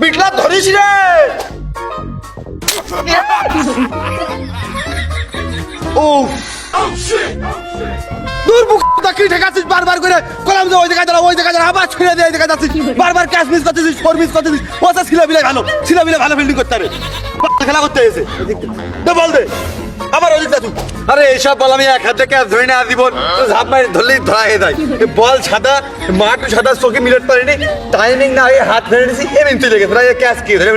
বিটলা ধরিস রে ও দূর বুক কি ঠেকাছিস বারবার করে কলাম যে ওই জায়গায় দাঁড়া ওই জায়গায় দাঁড়া আবার ছুঁড়ে দিয়ে ওই জায়গায় যাচ্ছিস বারবার ক্যাশ মিস করতেছিস ফোর মিস করতেছিস ওটা ছিলা বিলে ভালো ফিল্ডিং করতে হবে খেলা করতে এসে বল দে আবার ওদিকটা তুই আরে এইসব বল আমি এক হাতে ক্যাচ ধরে না জীবন ঝাপ মারি ধরলেই ধরা হয়ে যায় বল সাদা মাঠু সাদা চোখে মিলট পারিনি টাইমিং না হয়ে হাত ধরে নিয়েছি এমনি চলে গেছে প্রায় ক্যাচ কি ধরে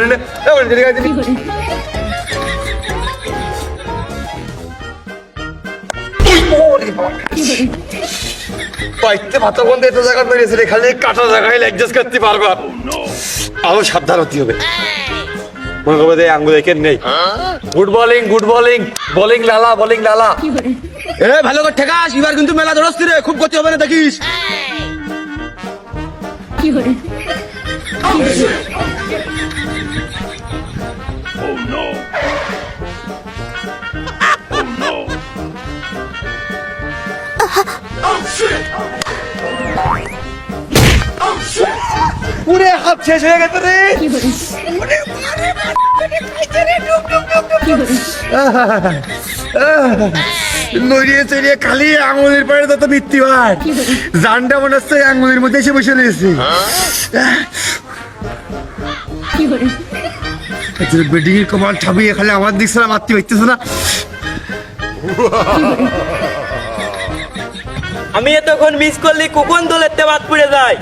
পাইতে ভাতা বন্ধ এত জায়গা বেরিয়েছে খালি কাটা জায়গায় অ্যাডজাস্ট করতে পারবা আরো সাবধান হতে হবে মনে করবে যে আঙ্গুল একে নেই গুড বোলিং বোলিং লালা এ ভালো করে ঠেকাস এবার কিন্তু মেলা ধরস্তি রে খুব গতি হবে না দেখিস পুরে হাত শেষ হয়ে গেছে রে নড়িয়ে চড়িয়ে খালি আঙুলের পাড়ে তত মৃত্যু হয় জানটা মনে হচ্ছে আঙুলের মধ্যে এসে বসে রয়েছে বেডিং এর কমাল ঠাবিয়ে খালি আমার দিক ছাড়া মারতে পারতেছে না আমি এতক্ষণ মিস করলি কুকুন দোলেতে বাদ পড়ে যায়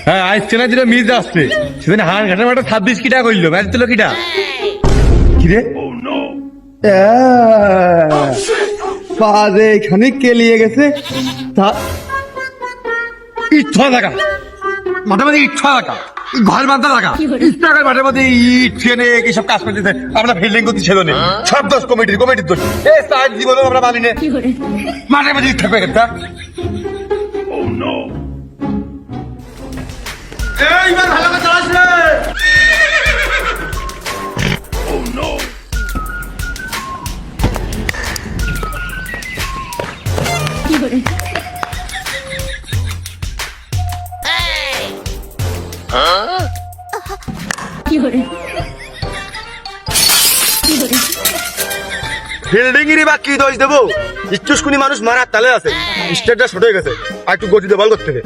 হ্যাঁ আজ চেনা যেটা মিস আসছে সেদিন হান ঘাটের মাঠে 26 কিটা করলো ম্যাচ দিল কিটা কিরে পাদে এখানে কেলিয়ে গেছে ইচ্ছা থাকা মাঠে মাঝে ইচ্ছা থাকা ঘর বান্ধা থাকা ইচ্ছাকার মাঠের মধ্যে ইট ট্রেনে এইসব কাজ করতেছে আমরা ফিল্ডিং করতে ছিল না সব দোষ কমিটির দোষ এই সাইড জীবনেও আমরা মানি না মাঠের মাঝে ইচ্ছা করে গেছে এইবার ভালো করে চালাস রে ফিল্ডিং এরই বা কি দোষ দেবো ইচ্ছুসকুনি মানুষ মারার তালে আছে স্টেটটা ছোট হয়ে গেছে আর একটু গতিতে বল করতে হবে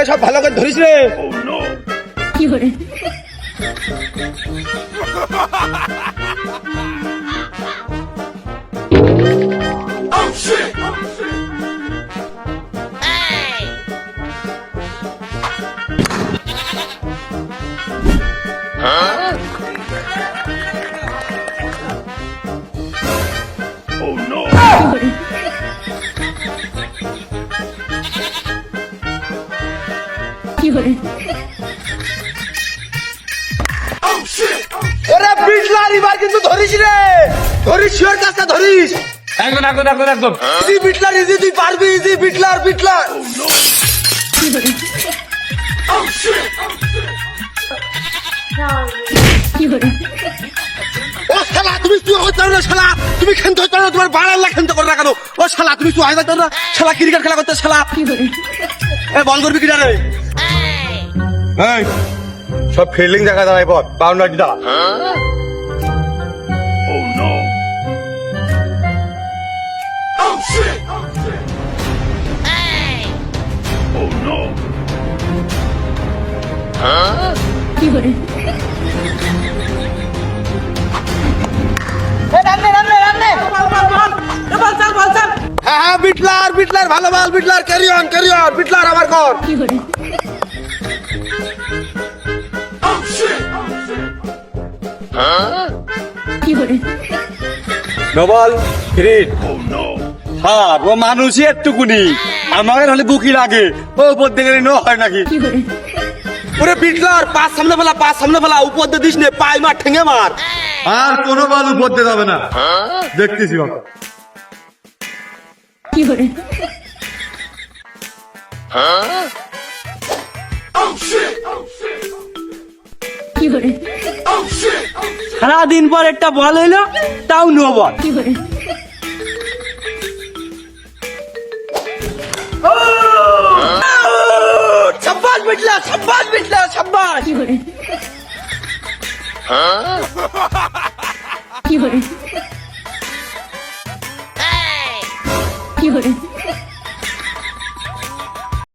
সব ভালো করে ধরিস রে ওরে বিটলার এবার কিন্তু ধরিস রে ধরিস শিওর কাজটা ধরিস একদম ইজি বিটলার ইজি তুই পারবি ইজি বিটলার ও শালা তুমি তুই হইতো না শালা তুমি খেলতে হইতো না তোমার বাড়াল্লা খেলতে করে না কেন ও শালা তুমি তুই হইতো না শালা ক্রিকেট খেলা করতে শালা এ বল করবি কিনা রে এই সব ফিল্ডিং জায়গা দাঁড়ায় পর বাউন্ডারি দাঁড়া হ্যাঁ বিটলার ভালো বল বিটলার ক্যারি অন বিটলার আবার কর নবল গ্রেট হ্যাঁ ও মানুষই একটুকুনি আমাদের হলে বুকি লাগে ও উপর দিকে নো হয় নাকি ওরে বিটলার পাঁচ সামনে ফেলা উপর দিয়ে দিস নে পাই মার ঠেঙে মার আর কোনো বল উপর দিয়ে যাবে না দেখতেছি বাবা সারাদিন পর একটা বল হইলো, তাও নো বল। সাব্বাস বিটলা, সাব্বাস বিটলা, সাব্বাস। কি